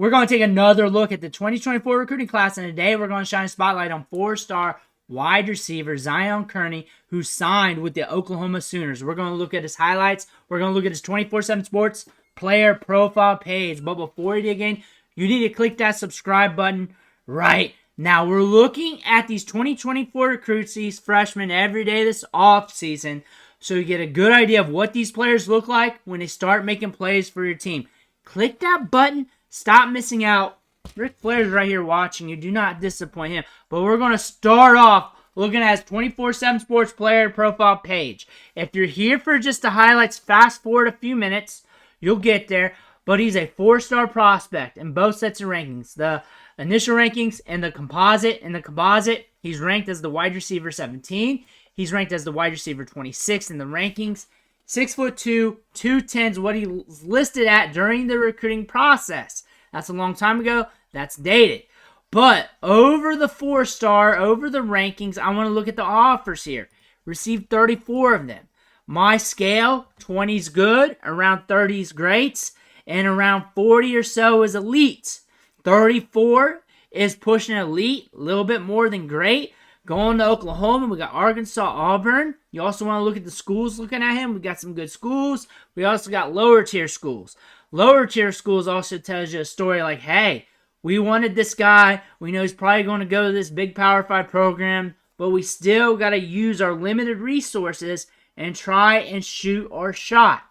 We're going to take another look at the 2024 recruiting class, and today we're going to shine a spotlight on 4-star wide receiver Zion Kearney, who signed with the Oklahoma Sooners. We're going to look at his highlights. We're going to look at his 24/7 Sports player profile page. But before we begin, you need to click that subscribe button right now. We're looking at these 2024 recruits, these freshmen, every day this offseason, so you get a good idea of what these players look like when they start making plays for your team. Click that button. Stop missing out. Ric Flair's right here watching you. Do not disappoint him. But we're going to start off looking at his 24/7 Sports player profile page. If you're here for just the highlights, fast forward a few minutes. You'll get there. But he's a 4-star prospect in both sets of rankings. The initial rankings and the composite. In the composite, he's ranked as the wide receiver 17. He's ranked as the wide receiver 26 in the rankings. 6'2", 210 is what he was listed at during the recruiting process. That's a long time ago. That's dated. But over the 4-star, over the rankings, I want to look at the offers here. Received 34 of them. My scale, 20 is good, around 30 is great, and around 40 or so is elite. 34 is pushing elite, a little bit more than great. Going to Oklahoma, we got Arkansas, Auburn. You also want to look at the schools looking at him. We got some good schools. We also got lower tier schools. Lower tier schools also tells you a story like, hey, we wanted this guy. We know he's probably going to go to this big Power 5 program, but we still got to use our limited resources and try and shoot our shot.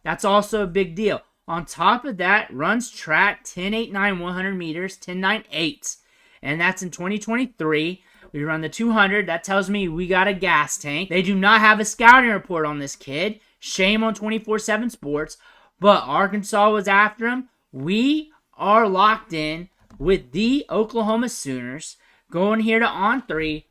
That's also a big deal. On top of that, runs track 10.89 100 meters, 10.98, and that's in 2023. We run the 200. That tells me we got a gas tank. They do not have a scouting report on this kid. Shame on 24/7 Sports. But Arkansas was after him. We are locked in with the Oklahoma Sooners. Going here to On3.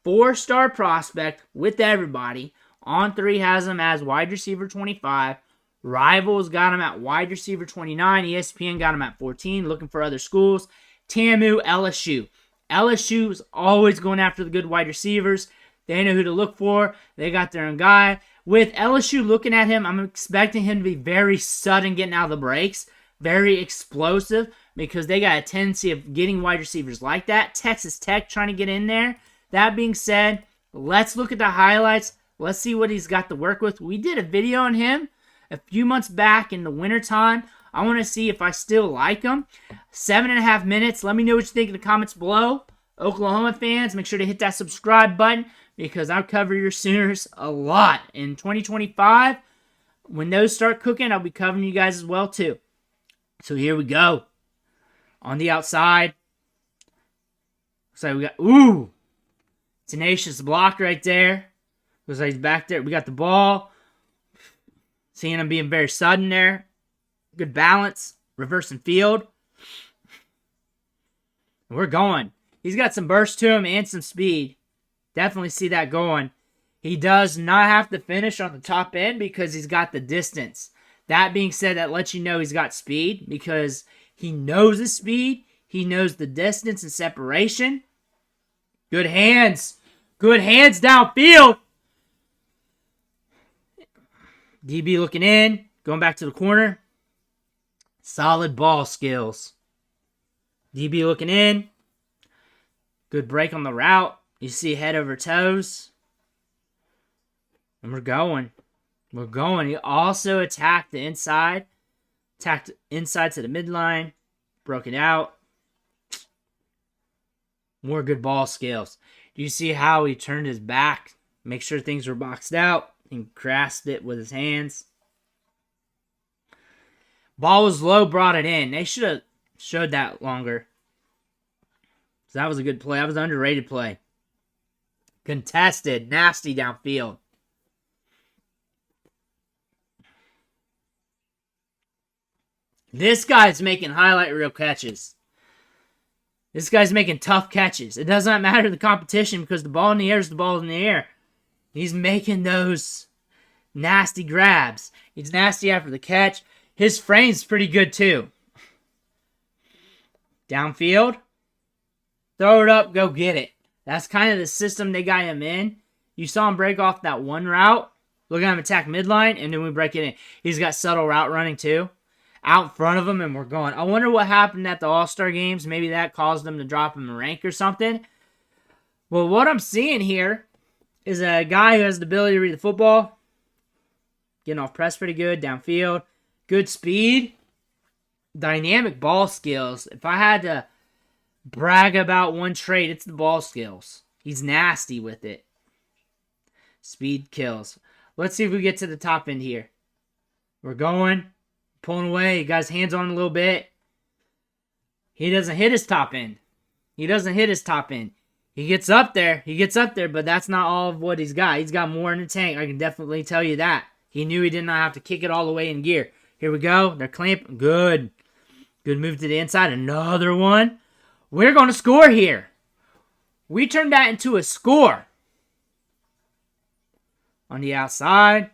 4-star prospect with everybody. On3 has him as wide receiver 25. Rivals got him at wide receiver 29. ESPN got him at 14. Looking for other schools. TAMU, LSU. LSU is always going after the good wide receivers. They know who to look for. They got their own guy. With LSU looking at him, I'm expecting him to be very sudden getting out of the breaks. Very explosive because they got a tendency of getting wide receivers like that. Texas Tech trying to get in there. That being said, let's look at the highlights. Let's see what he's got to work with. We did a video on him a few months back in the wintertime. I want to see if I still like him. 7.5 minutes. Let me know what you think in the comments below. Oklahoma fans, make sure to hit that subscribe button because I'll cover your Sooners a lot. In 2025, when those start cooking, I'll be covering you guys as well too. So here we go. On the outside. Looks like we got, tenacious block right there. Looks like he's back there. We got the ball. Seeing him being very sudden there. Good balance. Reversing field. We're going. He's got some burst to him and some speed. Definitely see that going. He does not have to finish on the top end because he's got the distance. That being said, that lets you know he's got speed because he knows his speed. He knows the distance and separation. Good hands. Good hands downfield. DB looking in. Going back to the corner. Solid ball skills. DB looking in. Good break on the route. You see head over toes. And we're going. We're going. He also attacked the inside. Attacked inside to the midline. Broke it out. More good ball skills. Do you see how he turned his back? Make sure things were boxed out. And grasped it with his hands. Ball was low, brought it in. They should have showed that longer. So that was a good play. That was an underrated play. Contested. Nasty downfield. This guy's making highlight reel catches. This guy's making tough catches. It does not matter the competition because the ball in the air is the ball in the air. He's making those nasty grabs. He's nasty after the catch. His frame's pretty good too. Downfield. Throw it up, go get it. That's kind of the system they got him in. You saw him break off that one route. Look at him attack midline, and then we break it in. He's got subtle route running too. out in front of him, and we're going, I wonder what happened at the All-Star games. Maybe that caused them to drop him a rank or something. Well, what I'm seeing here is a guy who has the ability to read the football, getting off press pretty good, downfield, good speed, dynamic ball skills. If I had to brag about one trait, it's the ball skills. He's nasty with it. Speed kills. Let's see if we get to the top end here. We're going, pulling away. He got his hands on a little bit. He doesn't hit his top end. He gets up there, but that's not all of what he's got. He's got more in the tank. I can definitely tell you that. He knew he did not have to kick it all the way in gear. Here we go. They're clamping. Good. Good move to the inside. Another one. We're going to score here. We turned that into a score. On the outside.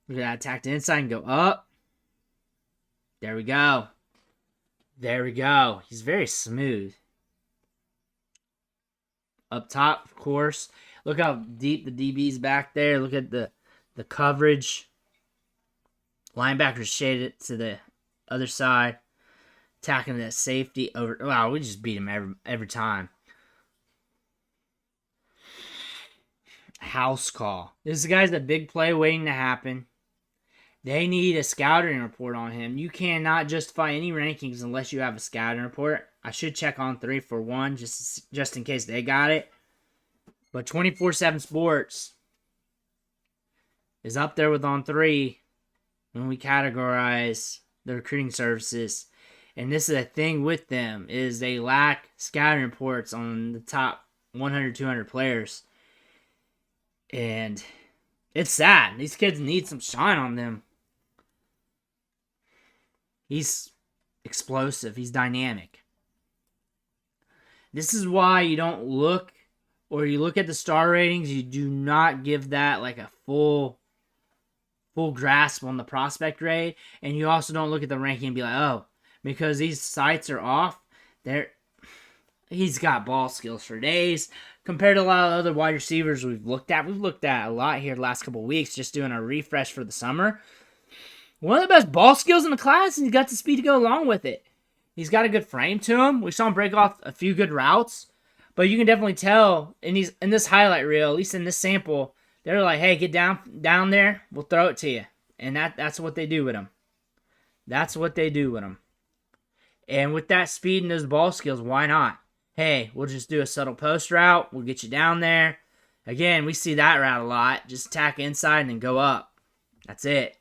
We're going to attack the inside and go up. There we go. He's very smooth. Up top, of course. Look how deep the DB's back there. Look at the coverage. Linebackers shaded to the other side. Attacking that safety over. Wow, we just beat him every time. House call. This guy's a big play waiting to happen. They need a scouting report on him. You cannot justify any rankings unless you have a scouting report. I should check on 341 just in case they got it. But 24/7 Sports is up there with On3 when we categorize the recruiting services. And this is a thing with them, is they lack scouting reports on the top 100, 200 players. And it's sad. These kids need some shine on them. He's explosive. He's dynamic. This is why you don't look, or you look at the star ratings, you do not give that like a full grasp on the prospect grade. And you also don't look at the ranking and be like, oh, because these sites are off, he's got ball skills for days. Compared to a lot of other wide receivers we've looked at a lot here the last couple of weeks, just doing a refresh for the summer. One of the best ball skills in the class, and he's got the speed to go along with it. He's got a good frame to him. We saw him break off a few good routes, but you can definitely tell in this highlight reel, at least in this sample, they're like, hey, get down there, we'll throw it to you. And that's what they do with him. And with that speed and those ball skills, why not? Hey, we'll just do a subtle post route. We'll get you down there. Again, we see that route a lot. Just tack inside and then go up. That's it.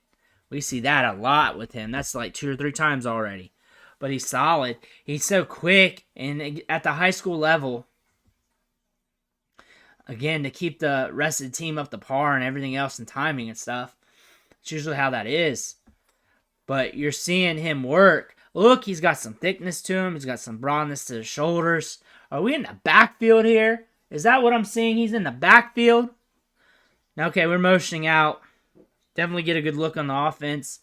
We see that a lot with him. That's like 2 or 3 times already. But he's solid. He's so quick. And at the high school level, again, to keep the rest of the team up to par and everything else and timing and stuff, it's usually how that is. But you're seeing him work. Look, he's got some thickness to him. He's got some broadness to the shoulders. Are we in the backfield here? Is that what I'm seeing? He's in the backfield? Okay, we're motioning out. Definitely get a good look on the offense.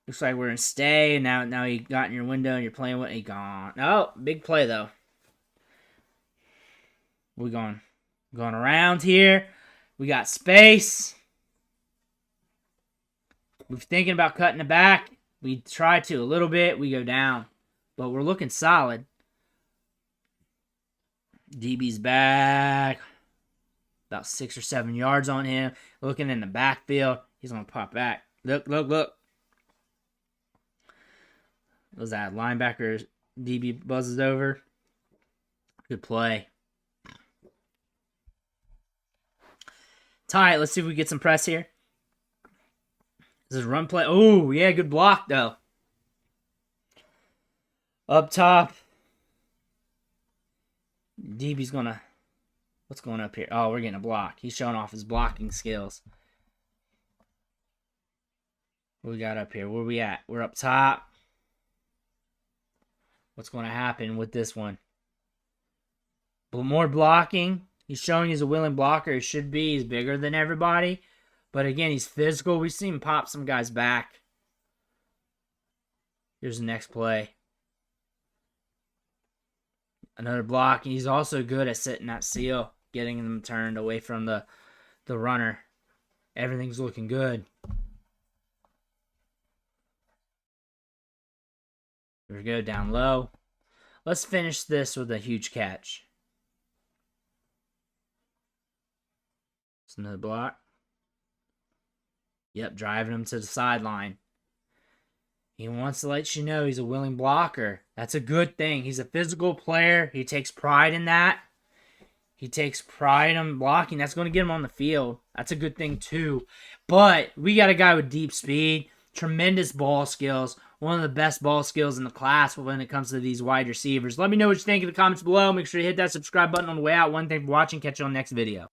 Looks like we're in stay. Now you got in your window and you're playing with. He gone. Oh, big play though. We're going around here. We got space. We're thinking about cutting the back. We try to a little bit. We go down. But we're looking solid. DB's back. About 6 or 7 yards on him. Looking in the backfield. He's going to pop back. Look. Was that linebacker? DB buzzes over. Good play. Tight. Let's see if we get some press here. This is run play. Oh, yeah, good block, though. Up top. DB's going to... What's going up here? Oh, we're getting a block. He's showing off his blocking skills. What we got up here? Where we at? We're up top. What's going to happen with this one? But more blocking. He's showing he's a willing blocker. He should be. He's bigger than everybody. But again, he's physical. We've seen him pop some guys back. Here's the next play. Another block. And he's also good at setting that seal. Getting them turned away from the runner. Everything's looking good. Here we go, down low. Let's finish this with a huge catch. It's another block. Yep, driving him to the sideline. He wants to let you know he's a willing blocker. That's a good thing. He's a physical player. He takes pride in that. He takes pride in blocking. That's going to get him on the field. That's a good thing too. But we got a guy with deep speed, tremendous ball skills, one of the best ball skills in the class when it comes to these wide receivers. Let me know what you think in the comments below. Make sure you hit that subscribe button on the way out. One thing for watching. Catch you on the next video.